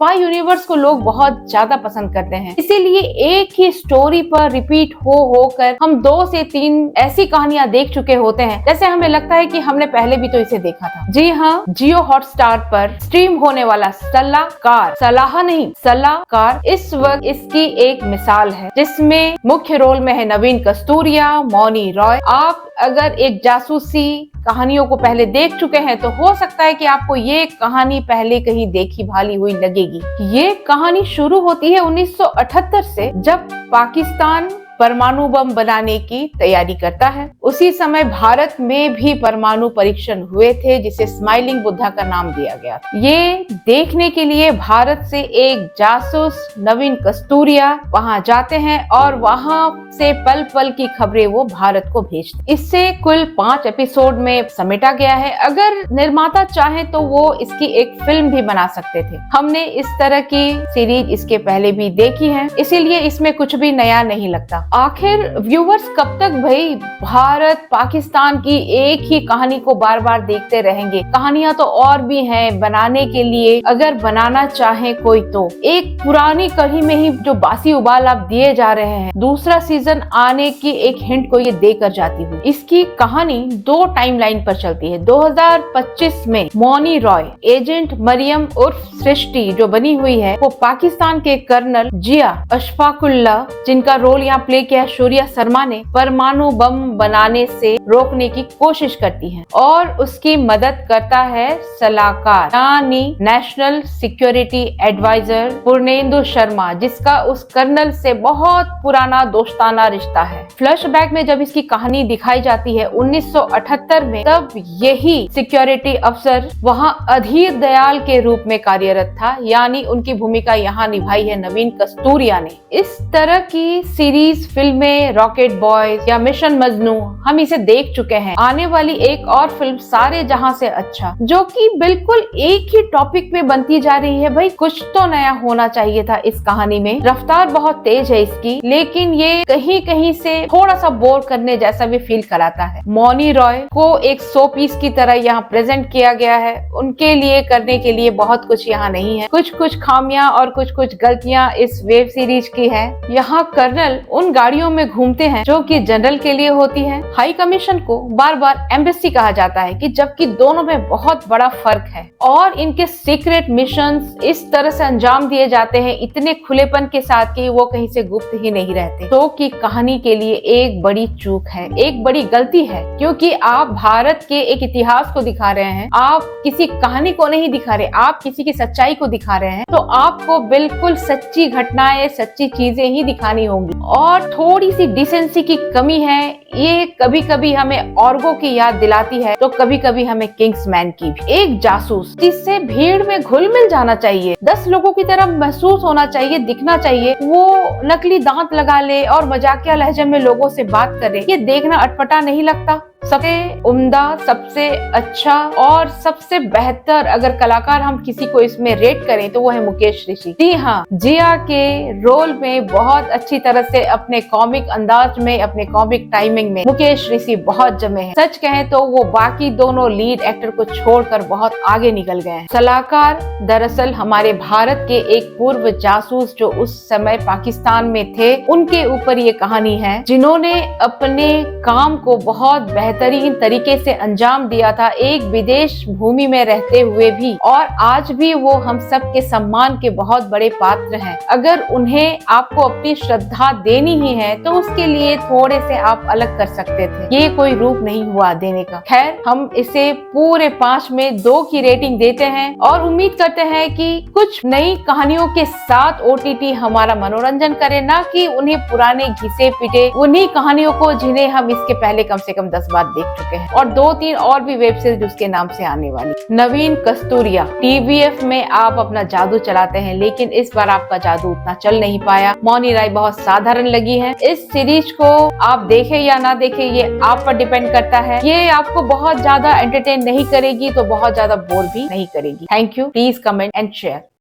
Spy universe को लोग बहुत ज्यादा पसंद करते हैं, इसीलिए एक ही स्टोरी पर रिपीट होकर हम 2 से 3 ऐसी कहानियां देख चुके होते हैं जैसे हमें लगता है कि हमने पहले भी तो इसे देखा था। जी हाँ, जियो हॉटस्टार पर स्ट्रीम होने वाला सलाहकार, सलाह नहीं सलाहकार, इस वक्त इसकी एक मिसाल है, जिसमें मुख्य रोल में है नवीन कस्तूरिया, मौनी रॉय। आप अगर एक जासूसी कहानियों को पहले देख चुके हैं तो हो सकता है कि आपको ये कहानी पहले कहीं देखी भाली हुई लगेगी। ये कहानी शुरू होती है 1978 से, जब पाकिस्तान परमाणु बम बनाने की तैयारी करता है। उसी समय भारत में भी परमाणु परीक्षण हुए थे, जिसे स्माइलिंग बुद्धा का नाम दिया गया। ये देखने के लिए भारत से एक जासूस नवीन कस्तूरिया वहां जाते हैं और वहां से पल पल की खबरें वो भारत को भेजते। इससे कुल 5 एपिसोड में समेटा गया है। अगर निर्माता चाहे तो वो इसकी एक फिल्म भी बना सकते थे। हमने इस तरह की सीरीज इसके पहले भी देखी है, इसीलिए इसमें कुछ भी नया नहीं लगता। आखिर व्यूवर्स कब तक भाई भारत पाकिस्तान की एक ही कहानी को बार बार देखते रहेंगे? कहानियां तो और भी हैं बनाने के लिए, अगर बनाना चाहे कोई तो। एक पुरानी कढ़ी में ही जो बासी उबाल आप दिए जा रहे हैं, दूसरा सीजन आने की एक हिंट को ये देकर जाती हूँ। इसकी कहानी 2 टाइमलाइन पर चलती है। 2025 में मौनी रॉय एजेंट मरियम उर्फ सृष्टि जो बनी हुई है, वो पाकिस्तान के कर्नल जिया अशफाकुल्लाह, जिनका रोल यहाँ प्ले किया शौर्या शर्मा ने, परमाणु बम बनाने से रोकने की कोशिश करती है और उसकी मदद करता है सलाहकार यानी national security adviser Purnendu Sharma, जिसका उस कर्नल से बहुत पुराना दोस्ताना रिश्ता है। फ्लैशबैक में जब इसकी कहानी दिखाई जाती है 1978 में, तब यही सिक्योरिटी अफसर वहां अधीर दयाल के रूप में कार्यरत था, यानी उनकी भूमिका यहाँ निभाई है नवीन कस्तूरिया ने। इस तरह की सीरीज, फिल्में, रॉकेट बॉयज या मिशन मजनू हम इसे देख चुके हैं। आने वाली एक और फिल्म सारे जहां से अच्छा, जो कि बिल्कुल एक ही टॉपिक पे बनती जा रही है। भाई कुछ तो नया होना चाहिए था इस कहानी में। रफ्तार बहुत तेज है इसकी, लेकिन ये कहीं कहीं से थोड़ा सा बोर करने जैसा भी फील कराता है। मौनी रॉय को एक 100 पीस की तरह यहाँ प्रेजेंट किया गया है। उनके लिए करने के लिए बहुत कुछ यहाँ नहीं है। कुछ कुछ खामियां और कुछ कुछ गलतियां इस वेब सीरीज की है। यहाँ कर्नल उन गाड़ियों में घूमते हैं जो कि जनरल के लिए होती है। हाई कमीशन को बार बार एम्बेसी कहा जाता है, कि जबकि दोनों में बहुत बड़ा फर्क है और इनके सीक्रेट मिशंस इस तरह से अंजाम दिए जाते हैं इतने खुलेपन के साथ कि वो कहीं से गुप्त ही नहीं रहते। तो की कहानी के लिए एक बड़ी चूक है, एक बड़ी गलती है, क्योंकि आप भारत के एक इतिहास को दिखा रहे हैं, आप किसी कहानी को नहीं दिखा रहे, आप किसी की सच्चाई को दिखा रहे हैं। तो आपको बिल्कुल सच्ची घटनाएं, सच्ची चीजें ही दिखानी होंगी। और थोड़ी सी डिसेंसी की कमी है। ये कभी कभी हमें ऑर्गो की याद दिलाती है, तो कभी कभी हमें किंग्समैन की भी। एक जासूस जिससे भीड़ में घुल मिल जाना चाहिए, 10 लोगों की तरह महसूस होना चाहिए, दिखना चाहिए, वो नकली दांत लगा ले और मजाकिया लहजे में लोगों से बात करे, ये देखना अटपटा नहीं लगता? सबसे उम्दा, सबसे अच्छा और सबसे बेहतर अगर कलाकार हम किसी को इसमें रेट करें तो वो है मुकेश ऋषि। जी हाँ, जिया के रोल में बहुत अच्छी तरह से अपने कॉमिक अंदाज में, अपने कॉमिक टाइमिंग में मुकेश ऋषि बहुत जमे हैं। सच कहें तो वो बाकी दोनों लीड एक्टर को छोड़कर बहुत आगे निकल गए हैं। सलाहकार दरअसल हमारे भारत के एक पूर्व जासूस जो उस समय पाकिस्तान में थे, उनके ऊपर ये कहानी है, जिन्होंने अपने काम को बहुत बेहतरीन तरीके से अंजाम दिया था, एक विदेश भूमि में रहते हुए भी, और आज भी वो हम सब के सम्मान के बहुत बड़े पात्र हैं। अगर उन्हें आपको अपनी श्रद्धा देनी ही है तो उसके लिए थोड़े से आप अलग कर सकते थे, ये कोई रूप नहीं हुआ देने का। खैर, हम इसे पूरे 5 में 2 की रेटिंग देते हैं और उम्मीद करते हैं कि कुछ नई कहानियों के साथ OTT हमारा मनोरंजन करे, ना कि उन्हें पुराने घिसे पिटे उन्हीं कहानियों को जिन्हें हम इसके पहले कम से कम 10 बार देख चुके हैं, और 2-3 और भी वेब सीरीज उसके नाम से आने वाली। नवीन कस्तूरिया, TVF में आप अपना जादू चलाते हैं, लेकिन इस बार आपका जादू उतना चल नहीं पाया। मौनी रॉय बहुत साधारण लगी है। इस सीरीज को आप देखें या ना देखें, ये आप पर डिपेंड करता है। ये आपको बहुत ज्यादा एंटरटेन नहीं करेगी तो बहुत ज्यादा बोर भी नहीं करेगी। Thank you. Please comment and share.